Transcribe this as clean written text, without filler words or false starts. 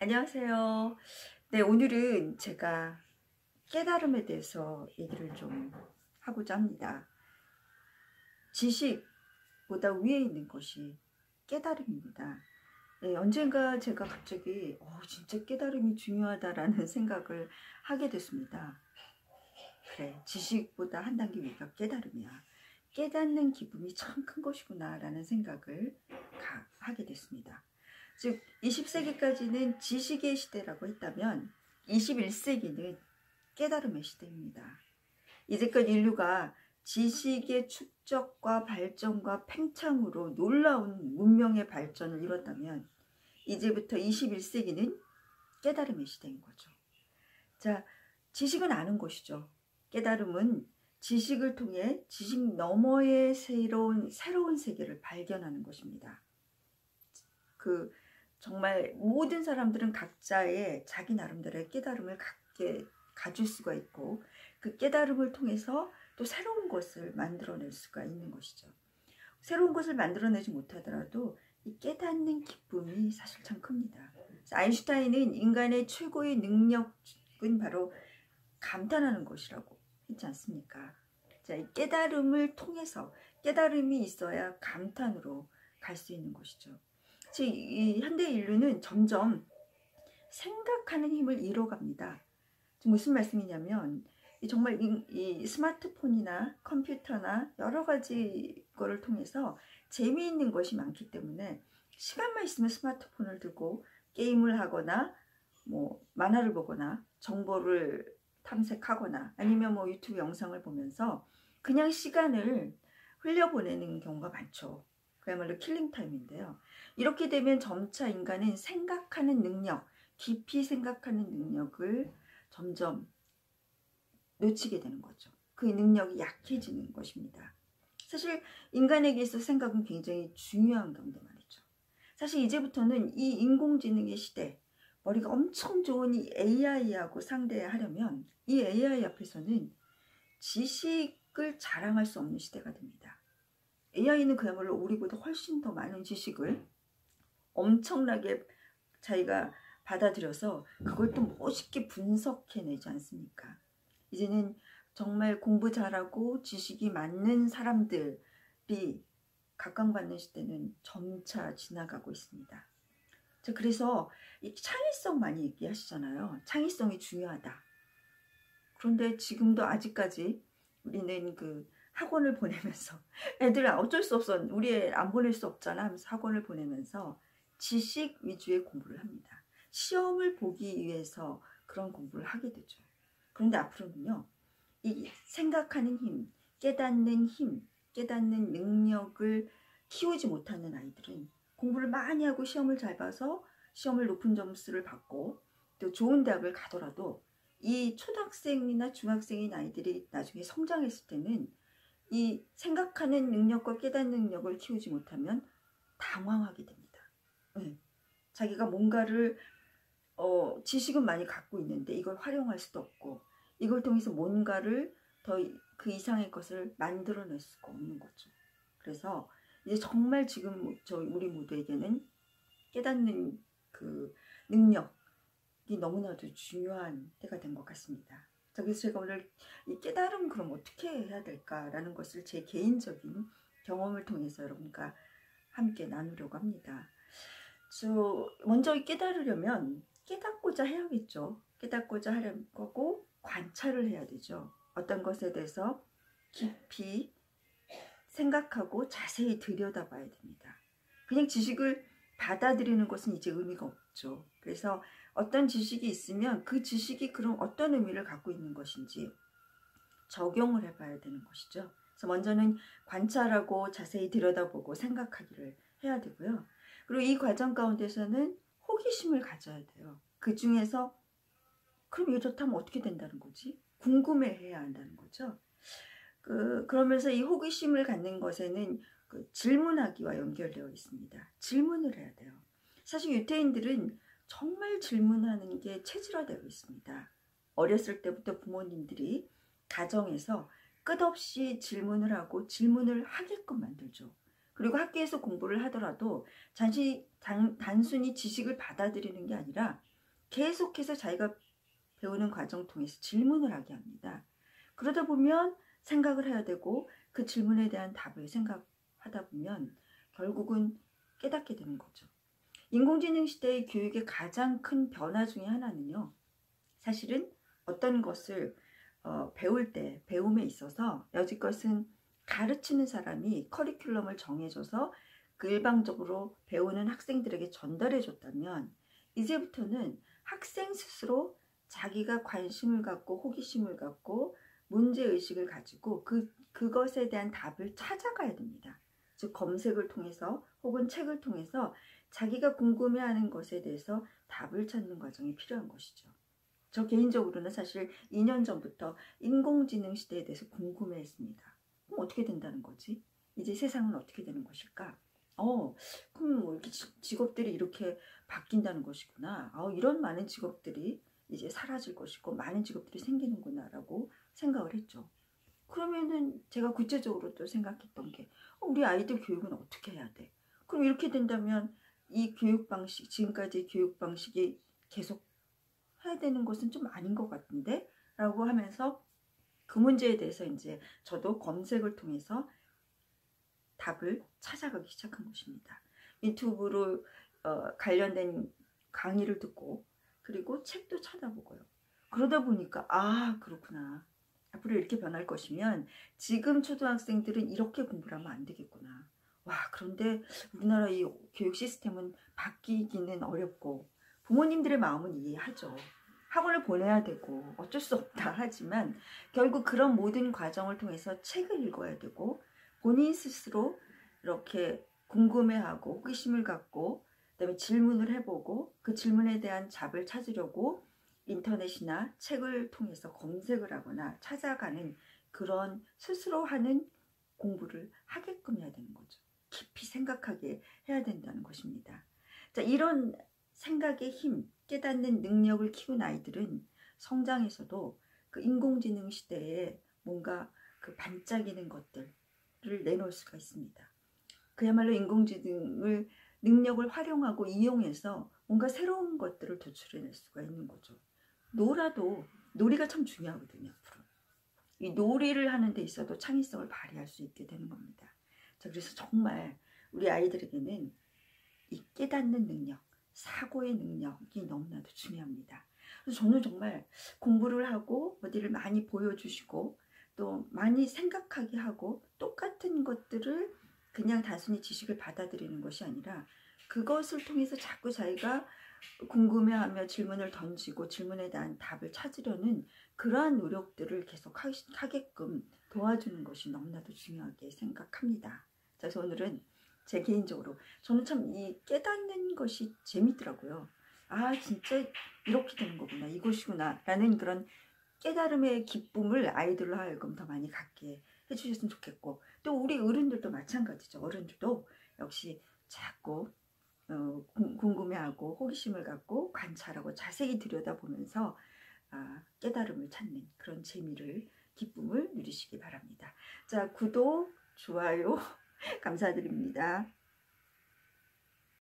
안녕하세요. 네, 오늘은 제가 깨달음에 대해서 얘기를 좀 하고자 합니다. 지식보다 위에 있는 것이 깨달음입니다. 네, 언젠가 제가 갑자기 진짜 깨달음이 중요하다라는 생각을 하게 됐습니다. 그래, 지식보다 한 단계 위가 깨달음이야. 깨닫는 기쁨이 참 큰 것이구나 라는 생각을 하게 됐습니다. 즉 20세기까지는 지식의 시대라고 했다면 21세기는 깨달음의 시대입니다. 이제껏 인류가 지식의 축적과 발전과 팽창으로 놀라운 문명의 발전을 이뤘다면 이제부터 21세기는 깨달음의 시대인 거죠. 자, 지식은 아는 것이죠. 깨달음은 지식을 통해 지식 너머의 새로운 세계를 발견하는 것입니다. 정말 모든 사람들은 각자의 자기 나름대로의 깨달음을 가질 수가 있고 그 깨달음을 통해서 또 새로운 것을 만들어낼 수가 있는 것이죠. 새로운 것을 만들어내지 못하더라도 이 깨닫는 기쁨이 사실 참 큽니다. 아인슈타인은 인간의 최고의 능력은 바로 감탄하는 것이라고 했지 않습니까? 자, 이 깨달음을 통해서 깨달음이 있어야 감탄으로 갈 수 있는 것이죠. 즉, 이 현대 인류는 점점 생각하는 힘을 잃어갑니다. 무슨 말씀이냐면 정말 이 스마트폰이나 컴퓨터나 여러 가지 거를 통해서 재미있는 것이 많기 때문에 시간만 있으면 스마트폰을 들고 게임을 하거나 뭐 만화를 보거나 정보를 탐색하거나 아니면 뭐 유튜브 영상을 보면서 그냥 시간을 흘려보내는 경우가 많죠. 그야말로 킬링타임인데요. 이렇게 되면 점차 인간은 생각하는 능력, 깊이 생각하는 능력을 점점 놓치게 되는 거죠. 그 능력이 약해지는 것입니다. 사실 인간에게 있어 생각은 굉장히 중요한 건데 말이죠. 사실 이제부터는 이 인공지능의 시대, 머리가 엄청 좋은 이 AI하고 상대하려면 이 AI 앞에서는 지식을 자랑할 수 없는 시대가 됩니다. AI는 그야말로 우리보다 훨씬 더 많은 지식을 엄청나게 자기가 받아들여서 그걸 또 멋있게 분석해내지 않습니까? 이제는 정말 공부 잘하고 지식이 많은 사람들이 각광받는 시대는 점차 지나가고 있습니다. 자, 그래서 이 창의성 많이 얘기하시잖아요. 창의성이 중요하다. 그런데 지금도 아직까지 우리는 학원을 보내면서 애들 어쩔 수 없어, 우리 애 안 보낼 수 없잖아 하면서 학원을 보내면서 지식 위주의 공부를 합니다. 시험을 보기 위해서 그런 공부를 하게 되죠. 그런데 앞으로는요, 이 생각하는 힘, 깨닫는 능력을 키우지 못하는 아이들은 공부를 많이 하고 시험을 잘 봐서 시험을 높은 점수를 받고 또 좋은 대학을 가더라도 이 초등학생이나 중학생인 아이들이 나중에 성장했을 때는 이 생각하는 능력과 깨닫는 능력을 키우지 못하면 당황하게 됩니다. 네. 자기가 뭔가를 지식은 많이 갖고 있는데 이걸 활용할 수도 없고 이걸 통해서 뭔가를 더 그 이상의 것을 만들어낼 수가 없는 거죠. 그래서 이제 정말 지금 우리 모두에게는 깨닫는 그 능력이 너무나도 중요한 때가 된 것 같습니다. 그래서 제가 오늘 이 깨달음 그럼 어떻게 해야 될까라는 것을 제 개인적인 경험을 통해서 여러분과 함께 나누려고 합니다. 먼저 깨달으려면 깨닫고자 해야겠죠. 깨닫고자 하려는 거고 관찰을 해야 되죠. 어떤 것에 대해서 깊이 생각하고 자세히 들여다봐야 됩니다. 그냥 지식을 받아들이는 것은 이제 의미가 없죠. 그래서 어떤 지식이 있으면 그 지식이 그럼 어떤 의미를 갖고 있는 것인지 적용을 해봐야 되는 것이죠. 그래서 먼저는 관찰하고 자세히 들여다보고 생각하기를 해야 되고요. 그리고 이 과정 가운데서는 호기심을 가져야 돼요. 그 중에서 그럼 이거 좋다면 어떻게 된다는 거지? 궁금해해야 한다는 거죠. 그러면서 이 호기심을 갖는 것에는 질문하기와 연결되어 있습니다. 질문을 해야 돼요. 사실 유태인들은 정말 질문하는 게 체질화되어 있습니다. 어렸을 때부터 부모님들이 가정에서 끝없이 질문을 하고 질문을 하게끔 만들죠. 그리고 학교에서 공부를 하더라도 단순히 지식을 받아들이는 게 아니라 계속해서 자기가 배우는 과정 통해서 질문을 하게 합니다. 그러다 보면 생각을 해야 되고 그 질문에 대한 답을 생각하다 보면 결국은 깨닫게 되는 거죠. 인공지능 시대의 교육의 가장 큰 변화 중에 하나는요. 사실은 어떤 것을 배울 때, 배움에 있어서 여지껏은 가르치는 사람이 커리큘럼을 정해줘서 그 일방적으로 배우는 학생들에게 전달해 줬다면 이제부터는 학생 스스로 자기가 관심을 갖고 호기심을 갖고 문제의식을 가지고 그것에 대한 답을 찾아가야 됩니다. 즉 검색을 통해서 혹은 책을 통해서 자기가 궁금해하는 것에 대해서 답을 찾는 과정이 필요한 것이죠. 저 개인적으로는 사실 2년 전부터 인공지능 시대에 대해서 궁금해했습니다. 그럼 어떻게 된다는 거지? 이제 세상은 어떻게 되는 것일까? 그럼 뭐 이렇게 직업들이 이렇게 바뀐다는 것이구나. 이런 많은 직업들이 이제 사라질 것이고 많은 직업들이 생기는구나 라고 생각을 했죠. 그러면은 제가 구체적으로 또 생각했던 게 우리 아이들 교육은 어떻게 해야 돼? 그럼 이렇게 된다면 이 교육 방식, 지금까지 교육 방식이 계속 해야 되는 것은 좀 아닌 것 같은데? 라고 하면서 그 문제에 대해서 이제 저도 검색을 통해서 답을 찾아가기 시작한 것입니다. 유튜브로 관련된 강의를 듣고 그리고 책도 찾아보고요. 그러다 보니까 그렇구나. 앞으로 이렇게 변할 것이면 지금 초등학생들은 이렇게 공부를 하면 안 되겠구나. 그런데 우리나라 이 교육 시스템은 바뀌기는 어렵고 부모님들의 마음은 이해하죠. 학원을 보내야 되고 어쩔 수 없다 하지만 결국 그런 모든 과정을 통해서 책을 읽어야 되고 본인 스스로 이렇게 궁금해하고 호기심을 갖고 그다음에 질문을 해보고 그 질문에 대한 답을 찾으려고 인터넷이나 책을 통해서 검색을 하거나 찾아가는 그런 스스로 하는 공부를 하게끔 해야 되는 거죠. 깊이 생각하게 해야 된다는 것입니다. 자, 이런 생각의 힘, 깨닫는 능력을 키운 아이들은 성장에서도 그 인공지능 시대에 뭔가 그 반짝이는 것들을 내놓을 수가 있습니다. 그야말로 인공지능을 능력을 활용하고 이용해서 뭔가 새로운 것들을 도출해낼 수가 있는 거죠. 놀이가 참 중요하거든요. 앞으로. 이 놀이를 하는 데 있어도 창의성을 발휘할 수 있게 되는 겁니다. 자, 그래서 정말 우리 아이들에게는 이 깨닫는 능력, 사고의 능력이 너무나도 중요합니다. 그래서 저는 정말 공부를 하고 어디를 많이 보여주시고 또 많이 생각하게 하고 똑같은 것들을 그냥 단순히 지식을 받아들이는 것이 아니라 그것을 통해서 자꾸 자기가 궁금해하며 질문을 던지고 질문에 대한 답을 찾으려는 그러한 노력들을 계속 하게끔 도와주는 것이 너무나도 중요하게 생각합니다. 그래서 오늘은 제 개인적으로 저는 참 이 깨닫는 것이 재밌더라고요. 진짜 이렇게 되는 거구나, 이것이구나 라는 그런 깨달음의 기쁨을 아이들로 하여금 더 많이 갖게 해주셨으면 좋겠고 또 우리 어른들도 마찬가지죠. 어른들도 역시 자꾸 궁금해하고 호기심을 갖고 관찰하고 자세히 들여다보면서 깨달음을 찾는 그런 재미를, 기쁨을 누리시기 바랍니다. 자, 구독, 좋아요 감사드립니다.